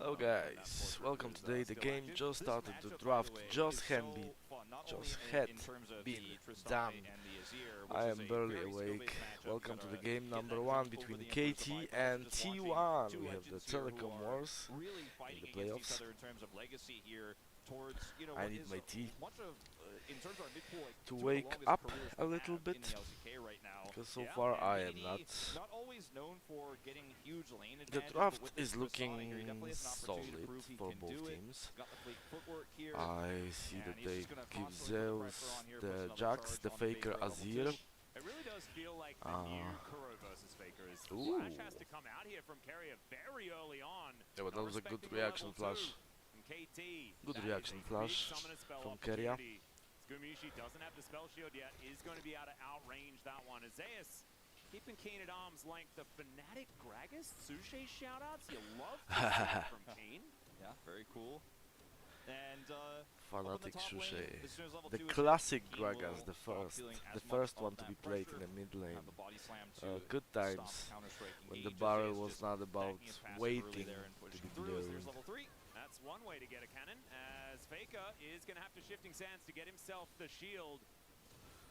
Hello guys, welcome today. The game just started, the draft just had been done. I am barely awake. Welcome to the game number 1 between KT and T1. We have the Telecom Wars in the playoffs. I need my tea to wake up a little bit, because so far I am not. The draft is looking solid for both teams. I see that they give Zeus the Jax, the Faker Azir. It really does feel like the new Kuro versus Faker is Flash has to come out here from Carrier very early on. Yeah, but that was a good reaction flash. Good reaction flash from Carrier. Gumishi doesn't have the spell shield yet, is going to be able to outrange that one. Zeus keeping Kane at arm's length. The Fnatic Gragas Sushi shoutouts, you love to see it from Kane. Yeah, very cool. And Fnatic Sushi, the classic Gragas, the first one to be played in the mid lane. Good times when the barrel was not about waiting to be blurred. That's one way to get a cannon, as Faker is going to have to shifting sands to get himself the shield.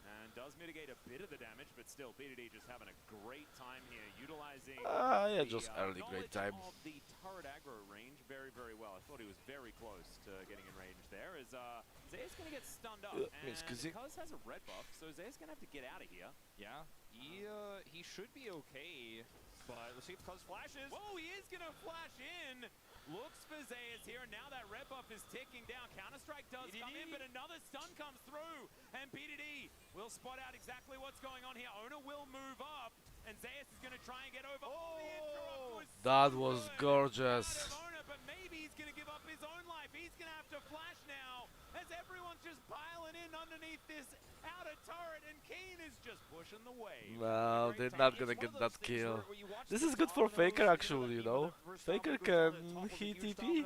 And does mitigate a bit of the damage, but still, BDD just having a great time here, utilizing yeah, just early great time. Of the turret aggro range very, very well. I thought he was very close to getting in range there. As Zeus going to get stunned up, and Cuz has a red buff, so Zeus going to have to get out of here. Yeah, he should be okay, but let's see if Cuz flashes. Whoa, he is going to flash in. Looks for Zeus here, and now that red buff is ticking down. Counter-Strike does come in, but another stun comes through, and BDD will spot out exactly what's going on here. Owner will move up, and Zeus is going to try and get over. Oh, that was gorgeous. Owner, but maybe he's going to give up his own life. He's going to have to flash now, as everyone's just piling in underneath this outer turret, and Kane is just pushing the wave. No, they're not gonna get that kill. This is good for Faker actually, you know. Faker can hit TP.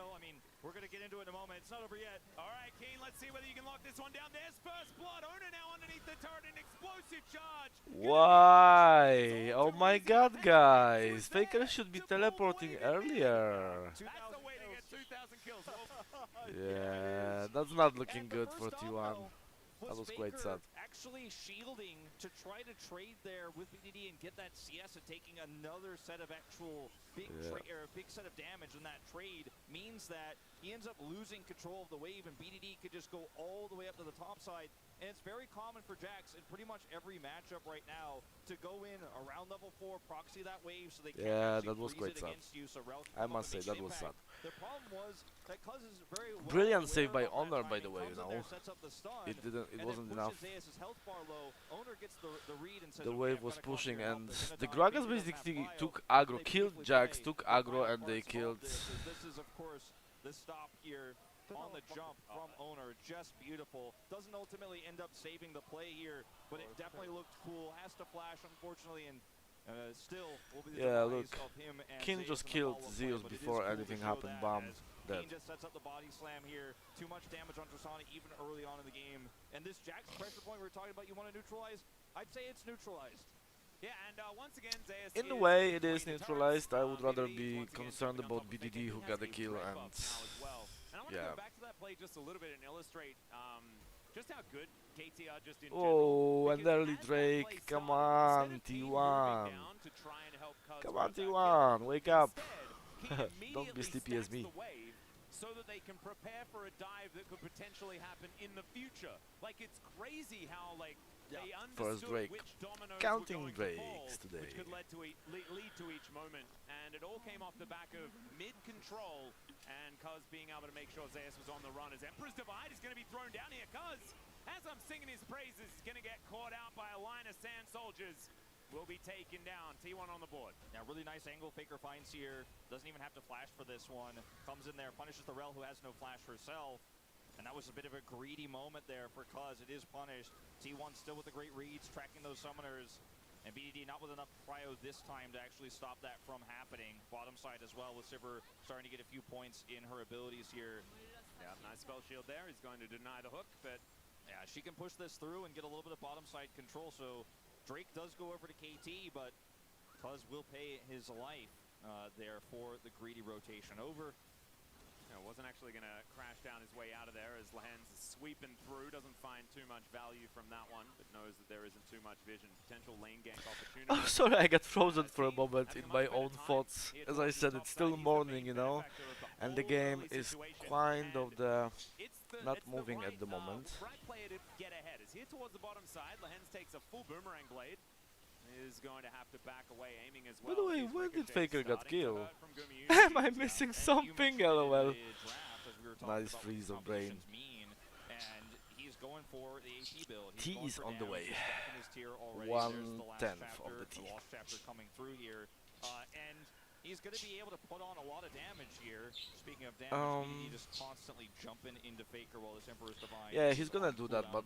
We're gonna get into it in a moment. It's not over yet. All right, Kane, let's see whether you can lock this one down. There's first blood. Owner now underneath the turret, an explosive charge. Why? Oh my god, guys. Faker should be teleporting earlier. That's the way to get 2,000 kills. Yeah, that's not looking good for T1. That was quite sad. Actually shielding to try to trade there with BDD and get that CS and taking another set of actual big set of damage, and that trade means that he ends up losing control of the wave, and BDD could just go all the way up to the top side. And it's very common for Jax in pretty much every matchup right now to go in around level 4, proxy that wave so they can't that was quite sad. You, so I must say, that was sad. The problem was that Cuz is very well brilliant save by Honor, by the way, you know. It wasn't enough. Owner gets the read and says, the wave was pushing, and the Gragas basically took aggro, killed Jax, took aggro, and they killed. This is of course the stop here on the jump from Owner, just beautiful. Doesn't ultimately end up saving the play here, but it definitely looked cool. Has to flash, unfortunately, and still will be the demise of him. And King just killed Zeus before anything happened. Bam, dead. King just sets up the body slam here. Too much damage on Tristana even early on in the game. And this Jax pressure point we were talking about, you want to neutralize? I'd say it's neutralized. Yeah, and once again, Zeus in a way, it is neutralized. I would rather be concerned about BDD, who got the kill, and I want to go back to that play just a little bit and illustrate just how good KT are just in general. And early Drake, come on, T1. Come on, T1, wake up. Don't be sleepy as me. So that they can prepare for a dive that could potentially happen in the future. Like, it's crazy how, like, they understood which dominoes counting were going Drakes to fall, today, which could lead to each moment, and it all came off the back of mid-control, and Cuz being able to make sure Zeus was on the run, as Emperor's Divide is going to be thrown down here. Cuz, as I'm singing his praises, is going to get caught out by a line of sand soldiers. Will be taken down. T1 on the board. Yeah, really nice angle Faker finds here. Doesn't even have to flash for this one. Comes in there, punishes the Rel, who has no flash herself. And that was a bit of a greedy moment there for Cuz. It is punished. T1 still with the great reads, tracking those summoners. And BDD not with enough cryo this time to actually stop that from happening. Bottom side as well, with Sivir starting to get a few points in her abilities here. Yeah, nice spell shield there. He's going to deny the hook, but yeah, she can push this through and get a little bit of bottom side control. So Drake does go over to KT, but Cuz will pay his life there for the greedy rotation over. Wasn't actually going to crash down his way out of there as Lahen's sweeping through, doesn't find too much value from that one, but knows that there isn't too much vision. Potential lane gank opportunity. Oh, sorry, I got frozen for a moment in my own thoughts. As I said, it's still morning, you know, and the game is kind of not moving at the moment. Right player to get ahead is here towards the bottom side. Lahen's takes a full boomerang blade. Is going to have to back away, aiming as well. By the way, where did Faker got killed? Am I missing something? LOL. Nice freeze of brain. And he's going for the AP build. T is on the way. 1/10 of the T. Lost chapter coming through here, and he's going to be able to put on a lot of damage here. Speaking of damage, he just constantly jumping into Faker while this Emperor's Divine. Yeah, he's gonna do that, but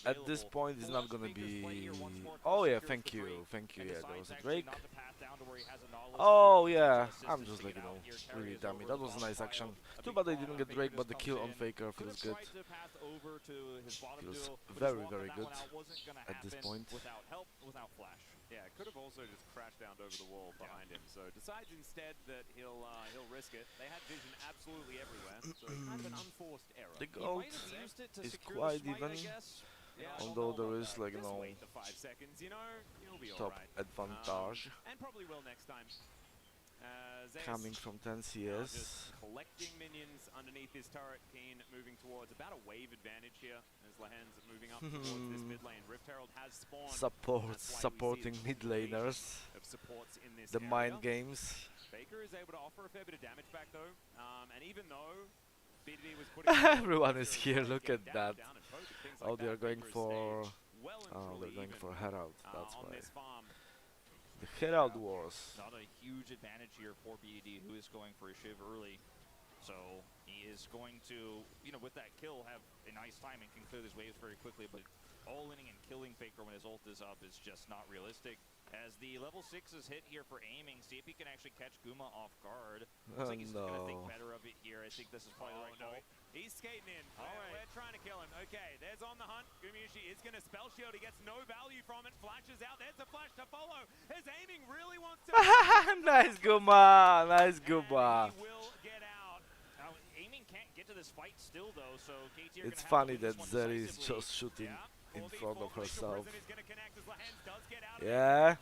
at this point, he's not gonna be. Oh yeah, thank you. Yeah, there was a Drake. Oh yeah, I'm just like, you know, really dummy. That was a nice action. Too bad they didn't get Drake, but the kill on Faker feels good. Feels very, very good at this point. Without help, without flash. Yeah, could have also just crashed down over the wall behind him. So decides instead that he'll risk it. They had vision absolutely everywhere, so kind of an unforced error. The gold is quite even, although there is, like, you know, wait the 5 seconds, you know, you'll be top alright. advantage And probably will next time. coming from 10 CS. Just collecting minions underneath his turret. Keen moving towards about a wave advantage here as Lahen's moving up towards this mid lane. Rift Herald has spawned. Supporting mid laners. The mind games. Faker is able to offer a fair bit of damage back though, and even though BDD was putting everyone is here. Look at that. Oh, they are going for. Oh, they're going for Herald. That's why. The Herald Wars. Not a huge advantage here for BDD, who is going for a Shiv early. So he is going to, you know, with that kill, have a nice time and can clear these waves very quickly. But all-inning and killing Faker when his ult is up is just not realistic. As the level 6 is hit here for aiming, see if he can actually catch Guma off guard. Looks like he's going to think better of it here. I think this is probably the right call. He's skating in. We're trying to kill him. Okay, there's on the hunt. Gumayushi is going to spell shield. He gets no value from it. Flashes out. There's a flash to follow. His aiming really wants to. Nice Guma. Nice Guma. He will get out. Aiming can't get to this fight still though, so KT it's funny that Zeri is just shooting in front of herself. Yeah.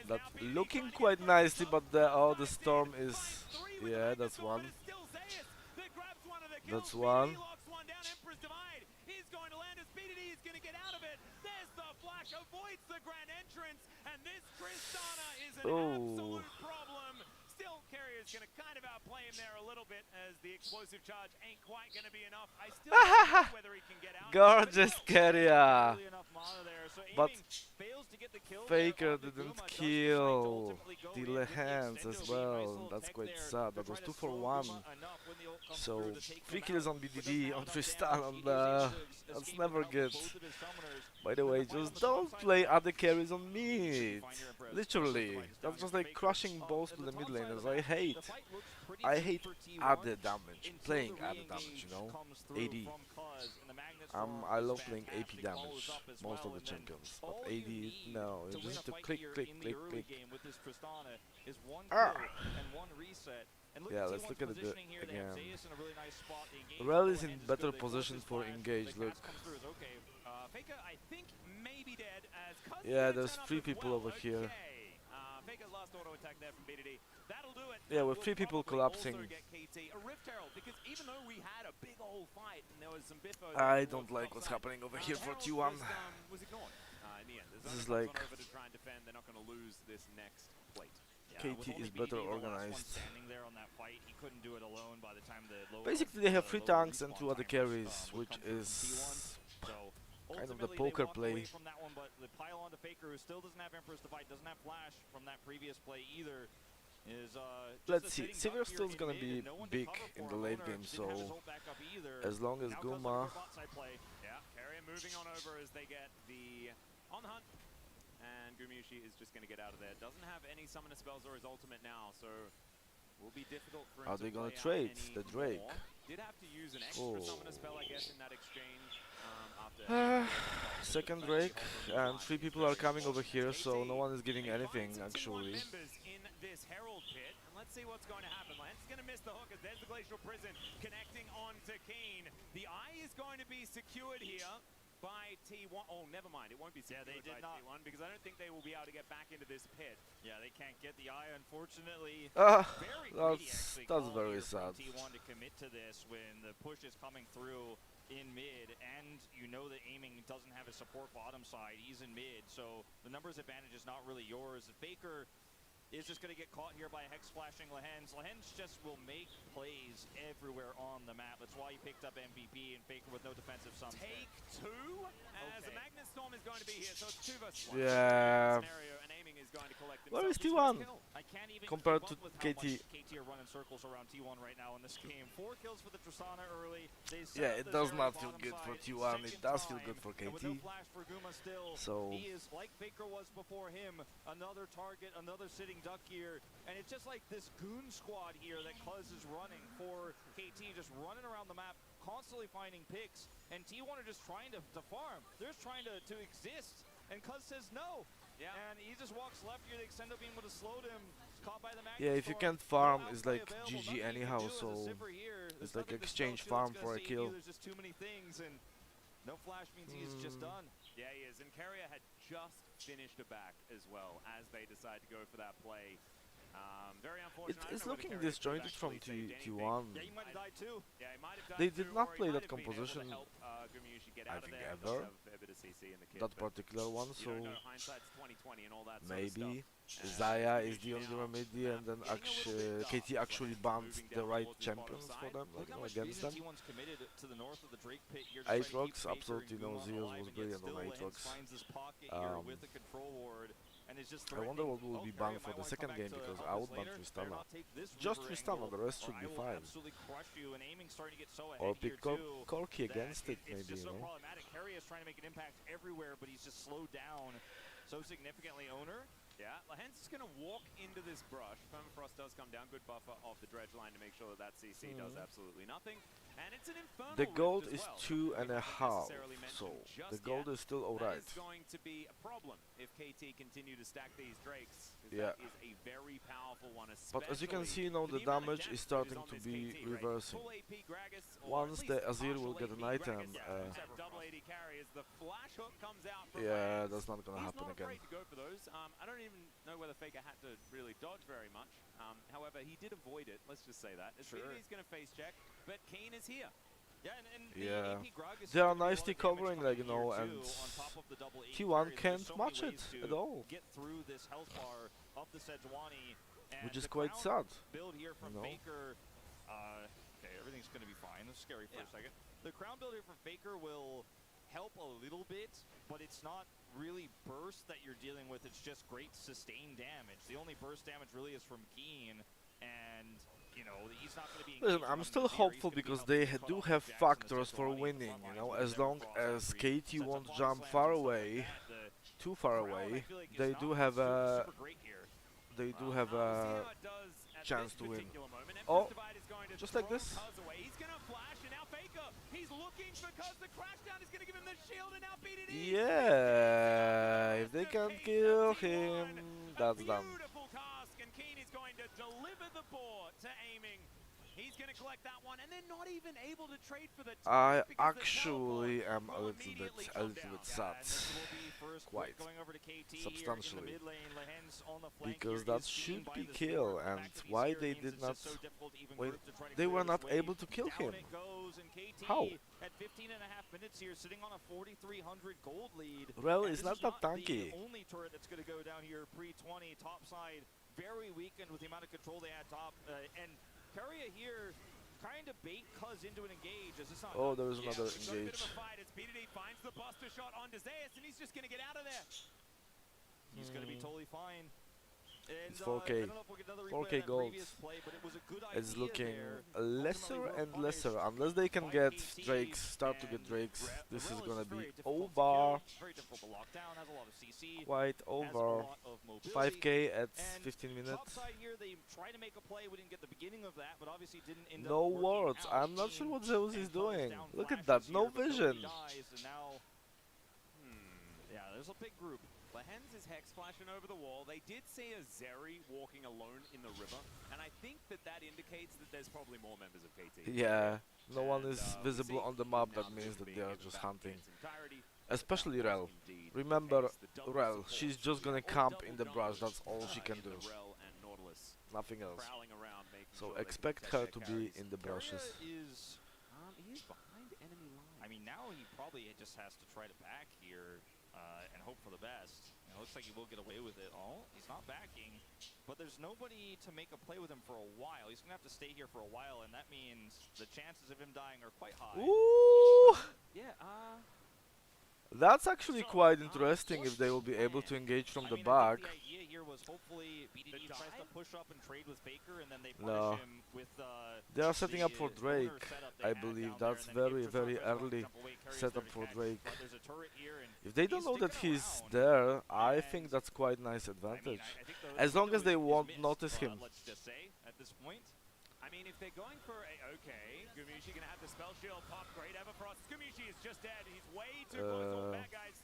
That's looking quite nicely, but the storm is. Yeah, that's one. That's one. He's going to land as BDD is going to get out of it. There's the flash, avoids the grand entrance, and this Tristana is an absolute problem. Still, Carrier's going to kind of outplay him there a little bit as the explosive charge ain't quite going to be enough. I still don't know whether he can get out. Gorgeous Carrier. But Faker didn't kill the Lehans as well. That's quite sad. That was 2 for 1. So 3 kills on BDD, on Tristan, on that's never good. By the way, just don't play other carries on mid. Literally. That's just like crushing balls to the mid laners. I hate other damage. Playing other damage, you know? AD. I love playing AP damage, most of the champions. But AD, no, you just need to click. Yeah, let's look at it again. Rel is in better position for engage, look. Yeah, there's 3 people over here. Yeah, with 3 people collapsing. I don't like what's happening over here for T1. This is like KT is better organized. Basically they have 3 tanks and 2 other carries, which is kind of the poker play. From that one, but the pile on to Faker, who still doesn't have Emperor's Divide, doesn't have Flash from that previous play either. Let's see, Sivir still is gonna be big in the late game, so as long as Guma. Yeah, Carrier moving on over as they get the on the hunt, and Gumayushi is just gonna get out of there. Doesn't have any summoner spells or his ultimate now, so will be difficult for him. Are they gonna trade the Drake? Did have to use an extra summoner spell, I guess, in that exchange. Second Drake, and 3 people are coming over here, so no one is getting anything actually. Let's see what's going to happen. Lance is going to miss the hook as there's the Glacial Prison connecting on to Keen. The eye is going to be secured here by T1. Oh, never mind. It won't be secured by T1 because I don't think they will be able to get back into this pit. Yeah, they can't get the eye, unfortunately. Very Very that's very sad. T1 to commit to this when the push is coming through in mid, and you know that aiming doesn't have a support bottom side. He's in mid, so the numbers advantage is not really yours. If Faker is just going to get caught here by Hex flashing Lehens. Lehens just will make plays everywhere on the map. That's why he picked up MVP and Faker with no defensive sums. Take two as the Magnus Storm is going to be here, so it's 2 versus 1. Yeah. Scenario, and aiming is going to collect Where is himself T1? I can't even compared to keep up with how KT? much KT are running circles around T1 right now in this game. 4 kills for the Tristana early. They Yeah, it set up the does Zeri not feel bottom good for side T1. It second does feel time, good for and with no KT. flash for Guma still, So he is like Faker was before him. Another target, another sitting duck here. And it's just like this goon squad here that Cuz is running for KT, just running around the map, constantly finding picks. And T1 are just trying to farm. They're just trying to exist. And Cuz says no. Yeah. And he just walks left here. The extendo beam would have slowed him. Caught by the Magnus yeah, if you Storm. can't farm, No it's outplay like available. GG Nothing you can anyhow. do as a So Sivir here. There's it's like nothing the exchange spell farm shield's for a gonna save you. kill. There's just too many things, and no flash means he is just done. Yeah, he is. And Carrier had just finished a back as well as they decide to go for that play. Very unfortunate. I don't It's know whether looking Carrier could have disjointed from actually saved anything. T1. Yeah, you might have died too. Yeah, he might have died They too, did not or he play might that have been able to composition, help, Gumyushi get I out of think, there. ever. Does have a bit of CC in the kit, That but particular one, you so don't know. Hindsight's 20/20 and all that sort of maybe stuff. Zaya is the only Now, remedy, and then getting a little bit KT dark, actually Lehens banned moving the down right towards his bottom champions for side. them, Look like, how much against vision them. T1's committed to the north of the Drake pit here. Just trying to keep Aatrox, Faker absolutely and no Guma zeros, alive, was and yet brilliant still on Lehens Aatrox. finds this pocket here Um, with the control ward. And it's just I wonder what will threatening. be Oh, banned Carrier for might the wanna second come game, back to because I help would us ban later. Tristana. Better not take this Just river Tristana, angle, the rest or should I be will fine. absolutely crush you, and aiming starting to get so ahead Or here pick too. Corki that against it, it's maybe, just you so know? problematic. Carrier is trying to make an impact everywhere, but he's just slowed down so significantly. Owner. Yeah, Lehens is going to walk into this brush. Permafrost does come down. Good buffer off the dredge line to make sure that that CC does absolutely nothing. And it's an infernal The gold rift as is well. 2.5, Necessarily mentioned so just the gold yet. is still That alright. is going to be a problem if KT continue to stack these drakes. 'Cause Yeah. That is a very powerful one, But as you can especially see now, for the amount of damage is that starting on to this be KT, right? reversing. Full AP Gragas, or Once at the least Azir will partial get an AP item, Gragas, that double AD carry as the flash hook comes out from yeah, Lehens. that's not gonna He's happen not again. afraid to go for those. I don't even know whether Faker had to really dodge very much. However, he did avoid it. Let's just say that. Sure. He's going to face check, but Keen is here. Yeah, and Yeah. the AP Gragas They are is doing a lot nicely of damage covering, coming like, you here know, too, and on top of the double AD T1 carry. There's can't so match many it ways at to all, get through this health bar of the Sejuani, and which is the quite Crown sad. build here from you know? Faker. Okay, everything's going to be fine. That's scary for Yeah. a second. The crown build here from Faker will help a little bit, but it's not really burst that you're dealing with. It's just great sustained damage. The only burst damage really is from Geen, and you know he's not going to be. Listen, engaged I'm on still the Azir. He's hopeful gonna be because helping they to cut do off have Jax and the factors for Sejuani on the winning, front you lines know, with as their long cross as every KT sets up won't body jump slams far and stuff like away, that. The too far Crown, I away, feel like, is they not do have super great here. they do Well, have we'll see a how it does at chance this to win. particular moment. Oh, Emperor's Divide is going to just like throw this. Cuz away. He's going to flash, and now Faker, he's looking for Cuz. The crashdown is going to give him the shield, and now BDD. Yeah, if they can't kill him, that's done. Beautiful cask, and Keen is going to deliver the board to aiming. He's going to collect that one, and they're not even able to trade for the I turret because the actually teleport am a will little immediately bit come down. sad, And this will be first quite going over to KT substantially, here in the mid lane. Lehens on the flank because here that is seen should by be the kill, Sword. The and fact that he's why here they means did it's not, just so difficult to even wait, group to try to they clear were this not wave. able to kill Down him. it goes, and KT How? at 15.5 minutes here, sitting on a 4,300 gold lead. Well, And it's this not is that tanky. the only turret that's going to go down here pre-20. Top side, very weakened with the amount of control they had top. And Carrier here trying to bait Cuz into an engage. Is this not Oh, done? there is Yeah, another we've got a bit engage. of a fight. It's BDD finds the buster shot onto Zeus, and he's just going to get out of there. He's going to be totally fine. And, It's 4K. I don't know if we'll get another 4K replay of that gold. previous play, but it was a good idea It's looking there. lesser Ultimately, and well lesser, punished unless they can by get KT, Drakes, start to get and Drakes. This is Relish gonna very be difficult to over, kill, very difficult to lock down, has a lot of CC, quite has a over. lot of mobility. 5K at And 15 Top minutes. side here, they try to make a play. We didn't get the beginning of that, but obviously didn't end No up working words. out. I'm not sure Keen what Zeus and is Cuz doing. down Look at flashes that, no here, but nobody vision. dies, and now, yeah, there's a big group. Lehens is Hex flashing over the wall. They did see a Zeri walking alone in the river, and I think that indicates that there's probably more members of KT. Yeah, no one is we visible see on the map. That now means that being they are able to just battle hunting. its entirety. Especially That Rel. was indeed the Remember, case. The double Rel. support. She's just gonna Or camp double in the brush. That's damage, all she can in do. the Rel and Nautilus Nothing else. prowling around, making So sure they can expect protect her their to be carries. in the brushes. Is He's behind enemy line. I mean, now he probably just has to try to back here and hope for the best. And it looks like he will get away with it. Oh, he's not backing, but there's nobody to make a play with him for a while. He's gonna have to stay here for a while, and that means the chances of him dying are quite high. Ooh! Yeah, That's actually quite interesting if they will be able to engage from the back. I think the idea here was hopefully BDD tries to push up and trade with Faker, and then they No. punish him with They are setting up for the Drake, owner setup they I had believe. down there, That's and then very, Infra very tries to early jump away, carries setup there to for catch, Drake. but there's a turret here, and If they don't he's know that sticking he's around, there, I and think that's quite nice I mean, advantage. I think the As long window as they is won't missed, notice him. let's just say, at this point. I mean, if they're going for a... Okay, Gumushi gonna have the spell shield pop. Great Everfrost. Gumushi is just dead. He's way too close to all the bad guys.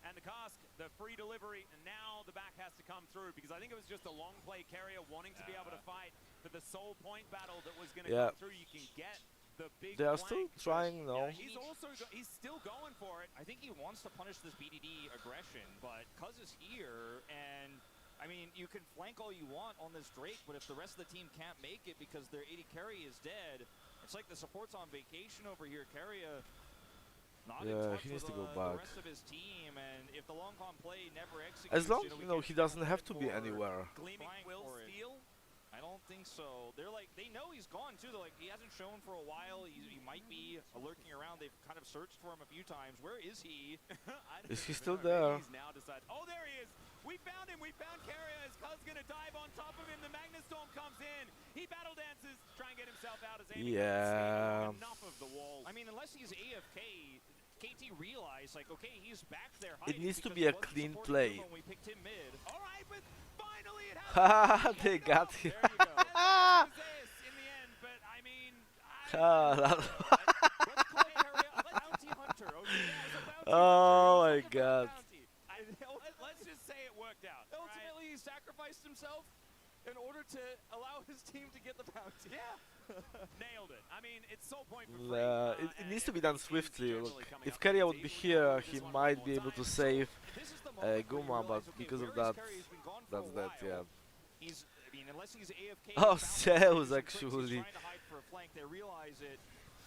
And the cask, the free delivery, and now the back has to come through because I think it was just a long play carrier wanting to be able to fight for the soul point battle that was going to come through. You can get the big They are still trying, no? he's also he's still going for it. I think he wants to punish this BDD aggression, but Cuz is here, and I mean, you can flank all you want on this Drake, but if the rest of the team can't make it because their AD carry is dead, it's like the support's on vacation over here. Carrier not in touch he needs with to go the back. rest of his team, and if the long con play never executes, As long, we you know, can he doesn't have to for be anywhere. Gleaming trying will for it. steal. I don't think so. They're like, they know he's gone too. They're like, he hasn't shown for a while. He might be lurking around. They've kind of searched for him a few times. Where is he? Is he still Maybe there? He's now decided. Oh, there he is. We found him. We found Carrier. As Cuz gonna dive on top of him. The Magna Storm comes in. He battle dances, try and get himself out as aiming. Enough of the wall. I mean, unless he's AFK, KT realized, like, okay, he's back there. It needs to because be he a wasn't clean supporting play. him when we picked him mid. All right, but finally it Haha, happens. they got him. There you go. In the end, but I mean, Let's call Carrier a bounty hunter. Okay, as a bounty Oh hunter, my he's looking for a God. bounty. let's just say it worked out. Ultimately, he sacrificed himself in order to allow his team to get the bounty. Yeah. Nailed it. I mean, it's soul point for free. It needs to be done swiftly. Look, generally coming if up Keria with would be T. here, This he one might one be more able to time. save This is the moment where you Guma, but realize, okay, because of where is that, Carrier? He's been gone for that's a that, while. yeah. He's, I mean, unless he's AFK. Oh, he's Zeus found actually. He's trying to hide for a flank. They realize it,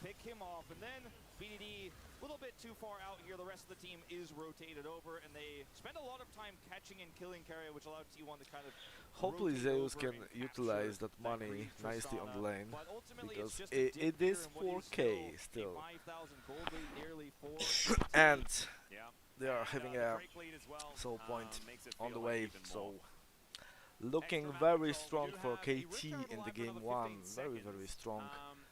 pick him off, and then BDD a little bit too far out here. The rest of the team is rotated over, and they spend a lot of time catching and killing Carrier, which allowed T1 to kind of Hopefully rotate Zeus over can and utilize capture that money green nicely on the Tristana. lane. But ultimately, because it's just a it dip is here in what 4K still. a 5,000 gold lead, nearly 4. And Yeah. they are having a Drake lead as well, soul point makes it on the feel like way, even so more. looking Extra very map strong control. for We do have KT the in the Richter game alive for 1. another Very, 15 very seconds. strong.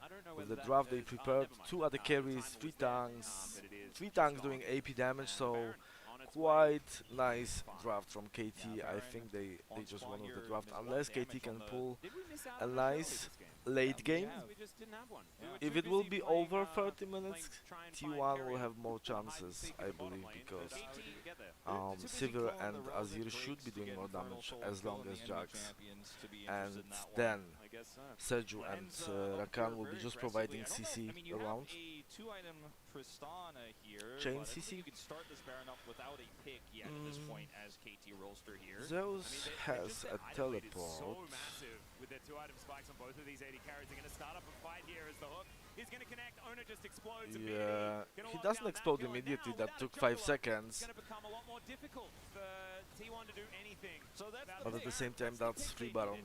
I don't know With whether the that draft they is- prepared, never mind. 2 other The carries, timer 3 was there, tanks, but it is 3 just tanks gone. doing AP damage, And so Baron on its way. quite nice Fine. draft from KT. Yeah, I Baron think they on just spawn won with here the draft, missed one unless damage KT can on the- pull Did we miss out a on early nice this game? late we game. have. We just didn't have one. Yeah. We were If too it will busy be playing, over 30 playing minutes, try and find T1 will carrier have more or hide and chances, seek in I the bottom believe, lane, because but, we didn't get there. Too busy Sivir killing and the relevant Azir Drakes should be to doing get more Infernal damage Soul as kill long and as the enemy Jax. champions to be And interested in that one. then I guess so. Seju and Lens, up Rakan here will be very just aggressively. providing I don't know, CC I mean, you around. have a 2-item Tristana here. Chain but I don't think CC? you can start this Baron up without a pick yet at this point as KT Rolster here. Zeus has a Item lead is so teleport. massive with their 2-item spikes on both of these 80 carries. They're going to start up a fight here as the hook is going to connect. Owner just explodes immediately. Yeah, Gonna he lock doesn't down that explode kill, and immediately. now That without a took jungle 5 up, seconds. It's going to become a lot more difficult for T1 to do anything. So that's about the But at pick. the same time, that's free Baron.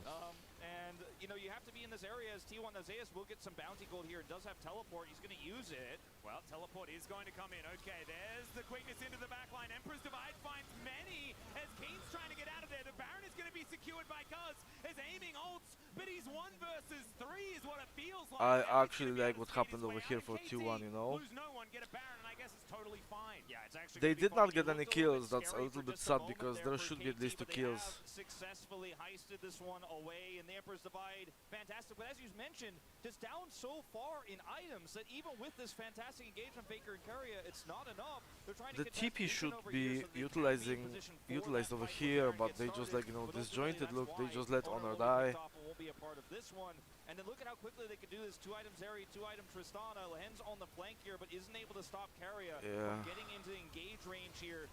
And, you know, you have to be in this area as T1 Azeus will get some bounty gold here and does have teleport. He's going to use it. Well, teleport is going to come in. Okay, there's the quickness into the backline. Emperor's Divide finds many as Keen's trying to get out of there. The Baron is going to be secured by Cuz. Is aiming ults, but he's 1 versus 3 is what it feels like. I And he's actually gonna be like able what to speed happened his over way here out. for KT T1, you know? lose no one, get a Baron, and I guess it's totally fine. Yeah, it's actually They gonna be did not fine. get It any looked a little kills. bit That's a scary little for bit just sad moment because there there for should be at KT, least 2 but they kills. have successfully heisted this one away, and the Emperor's Divide, fantastic. But as you mentioned, just down so far in items that even with this fantastic engagement, Faker and Keria, it's not enough. They're trying to The contest TP Legion should over be here so they can be in utilizing position for utilized that over fight here, with Baron but get they just started. like, you know, But ultimately, disjointed that's look. They why just let Honor Honor will be die. picked off and won't be a part of this one. And then look at how quickly they could do this. 2 items Zeri, 2 items Tristana. Lens on the flank here, but isn't able to stop Keria Yeah. from getting into engage range here.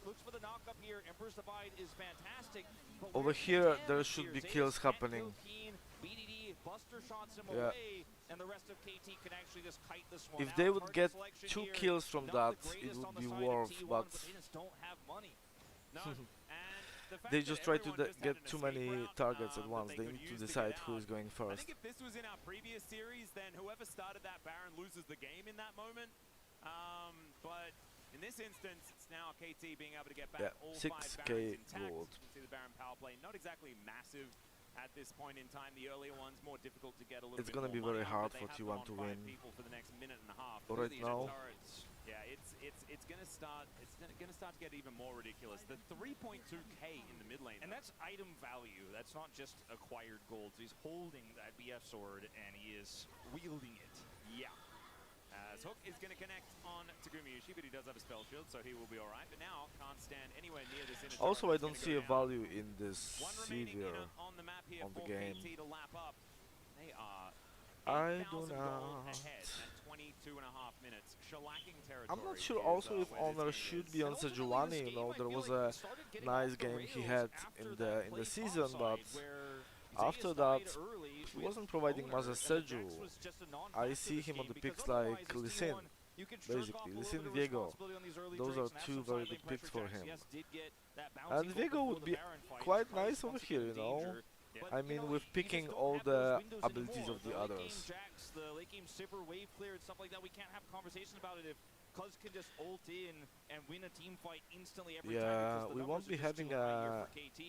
Looks for the knock up here. Emperor's Divide is fantastic. But Over where's the here, there damage should here? be Zeus kills can't happening. kill Keen. BDD Buster shots him Yeah. away, and the rest of KT can actually just kite this one If out. they would Target get selection 2 here, kills from not that, the it greatest would on the be side of worth, T1, but they just don't have money. No. And the fact they that just try to everyone just get had an too escape many route, targets at that once. they They could need to use to decide get who out. is going I first. think if this was in our previous series, then whoever started that Baron loses the game in that moment. But in this instance, it's now KT being able to get back all 5 6K Barons intact. gold. You can see the Baron power play, not exactly massive at this point in time. The earlier ones more difficult to get a little It's bit gonna more be very money on, hard but for they have T1 them on to 5 win. people for the next minute and a half. Right These now. turrets, yeah, it's gonna start. It's gonna start to get even more ridiculous. The 3.2k in the mid lane, and that's item value. That's not just acquired gold. So he's holding that BF sword and he is wielding it. Yeah. As Hook is going to connect on to Gumayushi, but he does have a spell shield, so he will be alright. But now can't stand anywhere near this inner Also, turret. I don't see a value in this One remaining Sivir inner on the map here on the for game. KT to lap up. They are I do 8,000 gold not. ahead at 22.5 minutes. Shellacking territory. I'm not sure is, also if where this Honor game should is. be on And ultimately Sejuani. this You game, know, I there feel was like a it started getting nice off the game he rails had after in that the play season, topside but where after Zeus that, died early he with wasn't providing much Honor, as and the Seju. Jax was just a I non-factor see this him on game, the because picks like otherwise as Lee Sin. T1, you can jerk off Basically, a Lee little Sin bit of Viego. responsibility on these early Those drakes are and have 2 some very side good lane picks pressure. for Jax, him. yes, did get that bouncy And goal Viego before would the be Baron fight. quite Probably nice over once here, again you in know. danger. But, I mean, with you picking just don't all have those the windows abilities anymore. of the late game others. Jax, the late game Sipper, wave clear, and stuff like that. We can't have conversations about it if Cuz can just ult in and win a team fight instantly every time. Yeah, Because the we won't numbers be are just having too high here for KT.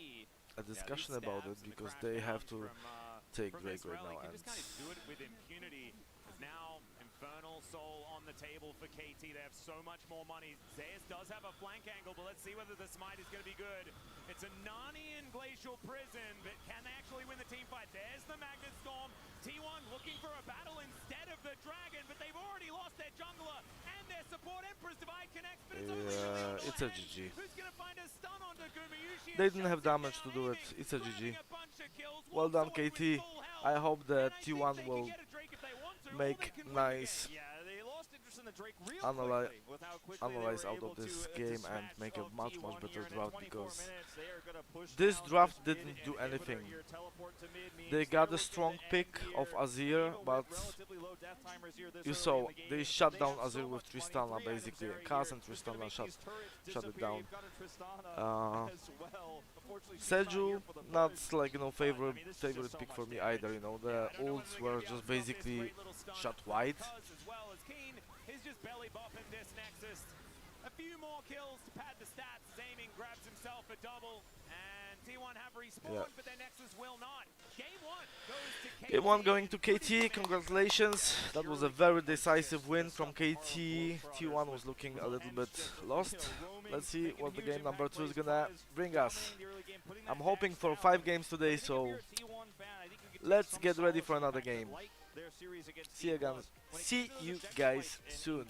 a discussion these about it stabs and the because crash they have downs to from, take from Drake right Israel, now. he can And just kind of do it with impunity. There's now Infernal Soul on the table for KT. They have so much more money. Zeus does have a flank angle, but let's see whether the smite is going to be good. It's a Narnian Glacial Prison, but can they actually win the team fight? There's the Magnet Storm. T1 looking for a battle instead of the Dragon, but they've already lost their jungler and their support. Emperor's Divide connects, but it's only yeah, Lilian it's a Lens, GG. who's going to find a stun onto Gumayushi. They and didn't have shuts him damage to down, do it. aiming, It's a GG. grabbing a bunch of kills, Well walks done, away with KT. full health. I hope And that I think T1 they will can get a Drake if they want to, or make they can win nice the game. Yeah, they lost interest in the Drake real analyze quickly with how quickly they analyze were out able of this to game and dispatch make a of much T1 better here, and in draft 24 because minutes, they are gonna push this down draft this didn't mid do inhibitor anything. here. Teleport to mid means They they're got a looking strong to pick end of here, Azir, even with but relatively low death timers here this you early saw in the game. they shut down have so Azir with much money, Tristana 3 items basically. there Kaz here. and Who's gonna Tristana make these turrets shut it disappear? down. You've got a Tristana as well. Unfortunately, she's not here Seju, for the not first. like, you know, But, I favorite mean, this is favorite just so pick much for me damage. either. You know, Yeah, the I don't know ults whether they're were gonna be able just to stop this basically great little stun shut from wide. Cuz as well as Keen is just belly buffing this Nexus. A few more kills to pad the stats. Aiming grabs himself a double, and T1 have respawned, Yeah. but their Nexus will not. Game 1 goes to KT. Game 1 going to KT, congratulations. That was a very decisive win from KT. T1 was looking a little bit lost. Let's see what the game number 2 is gonna bring us. I'm hoping for 5 games today, so let's get ready for another game. See you guys soon.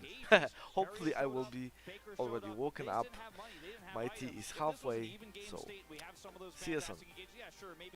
Hopefully I will be already woken up. My tea is halfway, so see you soon.